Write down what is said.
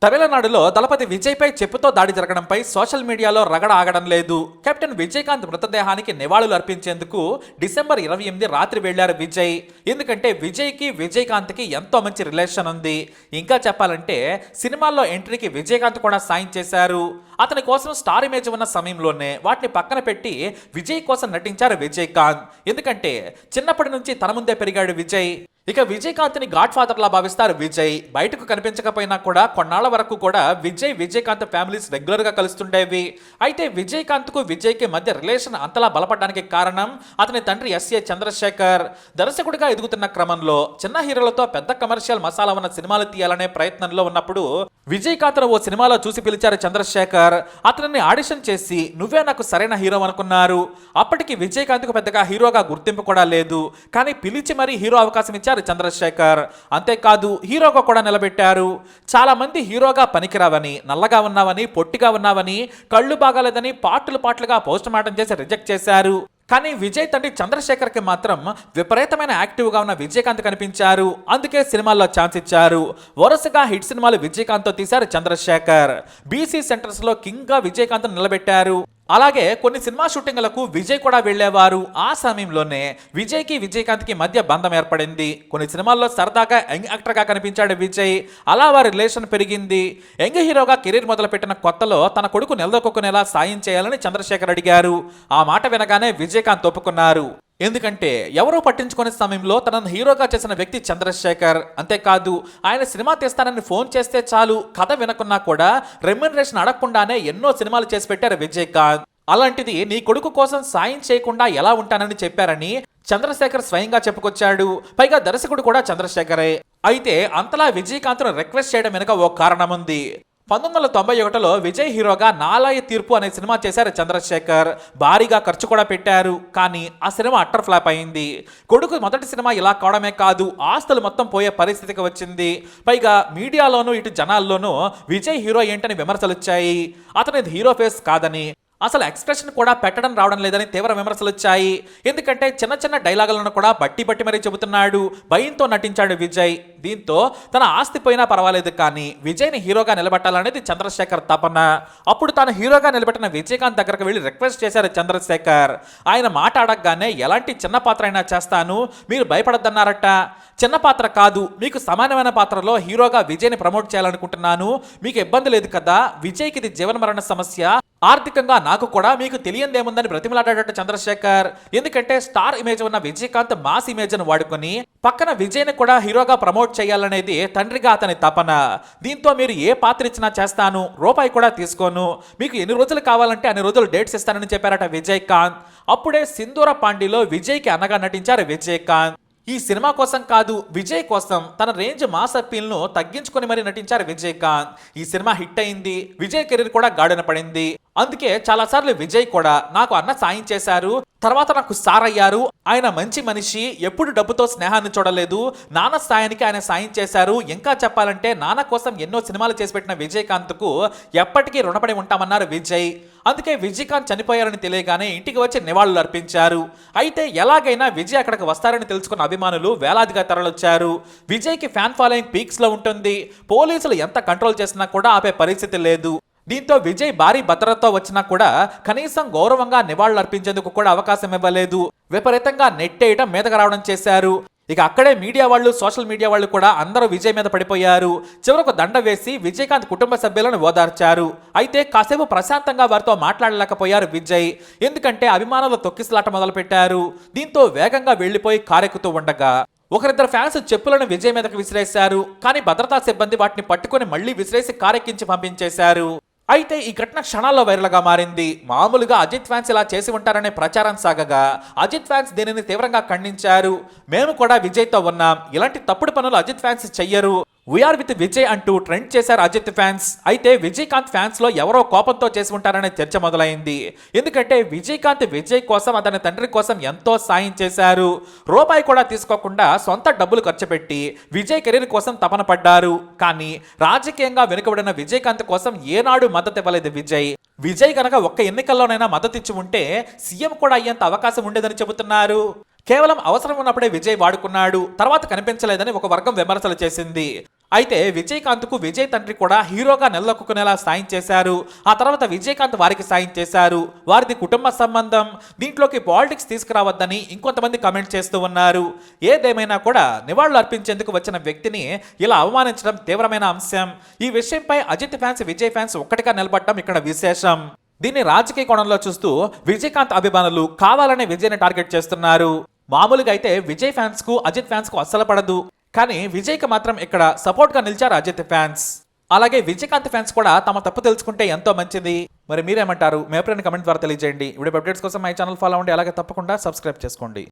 తమిళనాడులో దళపతి విజయ్పై చెప్పుతో దాడి జరగడంపై సోషల్ మీడియాలో రగడ ఆగడం లేదు. కెప్టెన్ విజయకాంత్ మృతదేహానికి నివాళులు అర్పించేందుకు డిసెంబర్ 28 రాత్రి వెళ్లారు విజయ్. ఎందుకంటే విజయ్కి విజయకాంత్కి ఎంతో మంచి రిలేషన్ ఉంది. ఇంకా చెప్పాలంటే సినిమాల్లో ఎంట్రీకి విజయకాంత్ కూడా సాయం చేశారు. అతని కోసం స్టార్ ఇమేజ్ ఉన్న సమయంలోనే వాటిని పక్కన పెట్టి విజయ్ కోసం నటించారు విజయకాంత్. ఎందుకంటే చిన్నప్పటి నుంచి తన ముందే పెరిగాడు విజయ్. ఇక విజయకాంత్ని గాడ్ ఫాదర్ లా భావిస్తారు విజయ్. బయటకు కనిపించకపోయినా కూడా కొన్నాళ్ల వరకు కూడా విజయకాంత్ ఫ్యామిలీస్ రెగ్యులర్ గా కలుస్తుండేవి. అయితే విజయకాంత్ కు విజయ్కి మధ్య రిలేషన్ అంతలా బలపడడానికి కారణం అతని తండ్రి ఎస్ఏ చంద్రశేఖర్. దర్శకుడిగా ఎదుగుతున్న క్రమంలో చిన్న హీరోలతో పెద్ద కమర్షియల్ మసాలా ఉన్న సినిమాలు తీయాలనే ప్రయత్నంలో ఉన్నప్పుడు విజయకాంత్ ఓ సినిమాలో చూసి పిలిచారు చంద్రశేఖర్. అతనిని ఆడిషన్ చేసి నువ్వే నాకు సరైన హీరో అనుకున్నారు. అప్పటికి విజయకాంత్ కు పెద్దగా హీరోగా గుర్తింపు కూడా లేదు. కానీ పిలిచి మరీ హీరో అవకాశం ఇచ్చారు చంద్రశేఖర్. అంతేకాదు హీరోగా కూడా నిలబెట్టారు. చాలా మంది హీరోగా పనికిరావని, నల్లగా ఉన్నావని, పొట్టిగా ఉన్నావని, కళ్ళు బాగాలేదని పాటలుగా పోస్ట్ మార్టం చేసి రిజెక్ట్ చేశారు. కానీ విజయ్ తండ్రి చంద్రశేఖర్కి మాత్రం విపరీతమైన యాక్టివ్గా ఉన్న విజయకాంత్ కనిపించారు. అందుకే సినిమాల్లో ఛాన్స్ ఇచ్చారు. వరుసగా హిట్ సినిమాలు విజయకాంత్తో తీశారు చంద్రశేఖర్. బీసీ సెంటర్స్లో కింగ్గా విజయకాంత్ నిలబెట్టారు. అలాగే కొన్ని సినిమా షూటింగ్లకు విజయ్ కూడా వెళ్లేవారు. ఆ సమయంలోనే విజయ్కి విజయకాంత్కి మధ్య బంధం ఏర్పడింది. కొన్ని సినిమాల్లో సరదాగా యంగ్ యాక్టర్గా కనిపించాడు విజయ్. అలా వారి రిలేషన్ పెరిగింది. యంగ్ హీరోగా కెరీర్ మొదలుపెట్టిన కొత్తలో తన కొడుకు నిలదొక్కునేలా సాయం చేయాలని చంద్రశేఖర్ అడిగారు. ఆ మాట వినగానే విజయకాంత్ ఒప్పుకున్నారు. ఎందుకంటే ఎవరూ పట్టించుకునే సమయంలో తనను హీరోగా చేసిన వ్యక్తి చంద్రశేఖర్. అంతేకాదు ఆయన సినిమా తీస్తానని ఫోన్ చేస్తే చాలు, కథ వినకున్నా కూడా రెమ్యునరేషన్ అడగకుండానే ఎన్నో సినిమాలు చేసి పెట్టారు విజయకాంత్. అలాంటిది నీ కొడుకు కోసం సాయం చేయకుండా ఎలా ఉంటానని చెప్పారని చంద్రశేఖర్ స్వయంగా చెప్పుకొచ్చాడు. పైగా దర్శకుడు కూడా చంద్రశేఖరే. అయితే అంతలా విజయకాంత్ను రిక్వెస్ట్ చేయడం వెనుక ఓ కారణం ఉంది. 1991లో విజయ్ హీరోగా నాలాయ తీర్పు అనే సినిమా చేశారు చంద్రశేఖర్. భారీగా ఖర్చు కూడా పెట్టారు. కానీ ఆ సినిమా అట్టర్ ఫ్లాప్ అయింది. కొడుకు మొదటి సినిమా ఇలా కావడమే కాదు, ఆస్తులు మొత్తం పోయే పరిస్థితికి వచ్చింది. పైగా మీడియాలోనూ ఇటు జనాల్లోనూ విజయ్ హీరో ఏంటని విమర్శలు వచ్చాయి. అతనిది హీరో ఫేస్ కాదని, అసలు ఎక్స్ప్రెషన్ కూడా పెట్టడం రావడం లేదని తీవ్ర విమర్శలు వచ్చాయి. ఎందుకంటే చిన్న చిన్న డైలాగులను కూడా బట్టి మరీ చెబుతున్నాడు. భయంతో నటించాడు విజయ్. దీంతో తన ఆస్తి పోయినా పర్వాలేదు కానీ విజయ్ని హీరోగా నిలబెట్టాలనేది చంద్రశేఖర్ తపన. అప్పుడు తాను హీరోగా నిలబెట్టిన విజయకాంత్ దగ్గరకు వెళ్ళి రిక్వెస్ట్ చేశారు చంద్రశేఖర్. ఆయన మాట అడగగానే ఎలాంటి చిన్న పాత్ర అయినా చేస్తాను, మీరు భయపడద్దన్నారట. చిన్న పాత్ర కాదు, మీకు సమానమైన పాత్రలో హీరోగా విజయ్ని ప్రమోట్ చేయాలనుకుంటున్నాను. మీకు ఇబ్బంది లేదు కదా, విజయ్కి ఇది జీవనమరణ సమస్య, ఆర్థికంగా నాకు కూడా, మీకు తెలియందేముందని బ్రతిమలాడాడట చంద్రశేఖర్. ఎందుకంటే స్టార్ ఇమేజ్ ఉన్న విజయకాంత్ మాస్ ఇమేజ్ ను వాడుకొని పక్కన విజయ్ని కూడా హీరోగా ప్రమోట్ చేయాలనేది తండ్రిగా అతని తపన. దీంతో మీరు ఏ పాత్ర ఇచ్చినా చేస్తాను, రూపాయి కూడా తీసుకోను, మీకు ఎన్ని రోజులు కావాలంటే అన్ని రోజులు డేట్స్ ఇస్తానని చెప్పారట విజయకాంత్. అప్పుడే సింధూర పాండిలో విజయ్కి అన్నగా నటించారు విజయకాంత్. ఈ సినిమా కోసం కాదు, విజయ్ కోసం తన రేంజ్ మాస్ అప్పీల్ ను తగ్గించుకొని మరీ నటించారు విజయకాంత్. ఈ సినిమా హిట్ అయింది. విజయ్ కెరీర్ కూడా గాడిన పడింది. అందుకే చాలాసార్లు విజయ్ కూడా నాకు అన్న సాయం చేశారు, తర్వాత నాకు సార్ అయ్యారు, ఆయన మంచి మనిషి, ఎప్పుడు డబ్బుతో స్నేహాన్ని చూడలేదు, నాన్న స్థాయికి ఆయన సాయం చేశారు. ఇంకా చెప్పాలంటే నాన్న కోసం ఎన్నో సినిమాలు చేసి పెట్టిన విజయకాంత్ కు ఎప్పటికీ రుణపడి ఉంటామన్నారు విజయ్. అందుకే విజయకాంత్ చనిపోయారని తెలియగానే ఇంటికి వచ్చి నివాళులు అర్పించారు. అయితే ఎలాగైనా విజయ్ అక్కడికి వస్తారని తెలుసుకున్న అభిమానులు వేలాదిగా తరలొచ్చారు. విజయ్కి ఫ్యాన్ ఫాలోయింగ్ పీక్స్ లో ఉంటుంది. పోలీసులు ఎంత కంట్రోల్ చేసినా కూడా ఆపే పరిస్థితి లేదు. దీంతో విజయ్ భారీ భద్రతతో వచ్చినా కూడా కనీసం గౌరవంగా నివాళులు అర్పించేందుకు కూడా అవకాశం ఇవ్వలేదు. విపరీతంగా నెట్టేయటం మీదకు రావడం చేశారు. ఇక అక్కడే మీడియా వాళ్ళు, సోషల్ మీడియా వాళ్ళు కూడా అందరూ విజయ్ మీద పడిపోయారు. చివరకు దండ వేసి విజయకాంత్ కుటుంబ సభ్యులను ఓదార్చారు. అయితే కాసేపు ప్రశాంతంగా వారితో మాట్లాడలేకపోయారు విజయ్. ఎందుకంటే అభిమానులు తొక్కిసలాట మొదలుపెట్టారు. దీంతో వేగంగా వెళ్లిపోయి కారెక్కుతూ ఉండగా ఒకరిద్దరు ఫ్యాన్స్ చెప్పులను విజయ్ మీదకు విసిరేశారు. కానీ భద్రతా సిబ్బంది వాటిని పట్టుకొని మళ్లీ విసిరేసి కారెక్కించి పంపించేశారు. అయితే ఈ ఘటన క్షణాల్లో వైరల్గా మారింది. మామూలుగా అజిత్ ఫ్యాన్స్ ఇలా చేసి ఉంటారనే ప్రచారం సాగగా అజిత్ ఫ్యాన్స్ దీనిని తీవ్రంగా ఖండించారు. మేము కూడా విజయ్తో ఉన్నాం, ఇలాంటి తప్పుడు పనులు అజిత్ ఫ్యాన్స్ చెయ్యరు, వీఆర్ విత్ విజయ్ అంటూ ట్రెండ్ చేశారు అజిత్ ఫ్యాన్స్. అయితే విజయకాంత్ ఫ్యాన్స్ లో ఎవరో కోపంతో చేసి ఉంటారనే చర్చ మొదలైంది. ఎందుకంటే విజయకాంత్ విజయ్ కోసం, అతని తండ్రి కోసం ఎంతో సాయం చేశారు. రూపాయి కూడా తీసుకోకుండా సొంత డబ్బులు ఖర్చు పెట్టి విజయ్ కెరీర్ కోసం తపన పడ్డారు. కానీ రాజకీయంగా వెనుకబడిన విజయకాంత్ కోసం ఏనాడు మద్దతు ఇవ్వలేదు విజయ్. విజయ్ కనుక ఒక్క ఎన్నికల్లోనైనా మద్దతు ఇచ్చి ఉంటే సీఎం కూడా అయ్యేంత అవకాశం ఉండేదని చెబుతున్నారు. కేవలం అవసరం ఉన్నప్పుడే విజయ్ వాడుకున్నాడు, తర్వాత కనిపించలేదని ఒక వర్గం విమర్శలు చేసింది. అయితే విజయకాంత్ కు విజయ్ తండ్రి కూడా హీరోగా నిలదొక్కునేలా సాయం చేశారు. ఆ తర్వాత విజయకాంత్ వారికి సాయం చేశారు. వారిది కుటుంబ సంబంధం, దీంట్లోకి పాలిటిక్స్ తీసుకురావద్దని ఇంకొంతమంది కామెంట్ చేస్తూ ఉన్నారు. ఏదేమైనా కూడా నివాళులు అర్పించేందుకు వచ్చిన వ్యక్తిని ఇలా అవమానించడం తీవ్రమైన అంశం. ఈ విషయంపై అజిత్ ఫ్యాన్స్, విజయ్ ఫ్యాన్స్ ఒక్కటిగా నిలబడటం ఇక్కడ విశేషం. దీన్ని రాజకీయ కోణంలో చూస్తూ విజయకాంత్ అభిమానులు కావాలనే విజయ్ని టార్గెట్ చేస్తున్నారు. మామూలుగా అయితే విజయ్ ఫ్యాన్స్ కు అజిత్ ఫ్యాన్స్ కు అస్సలు పడదు, కానీ విజయ్కి మాత్రం ఇక్కడ సపోర్ట్ గా నిలిచారు అజిత్ ఫ్యాన్స్. అలాగే విజయకాంత్ ఫ్యాన్స్ కూడా తమ తప్పు తెలుసుకుంటే ఎంతో మంచిది. మరి మీరేమంటారు? మీ అభిప్రాయాన్ని కమెంట్ ద్వారా తెలియజేయండి. వీడియో అప్డేట్స్ కోసం మై ఛానల్ ఫాలో అవ్వండి. అలాగే తప్పకుండా సబ్స్క్రైబ్ చేసుకోండి.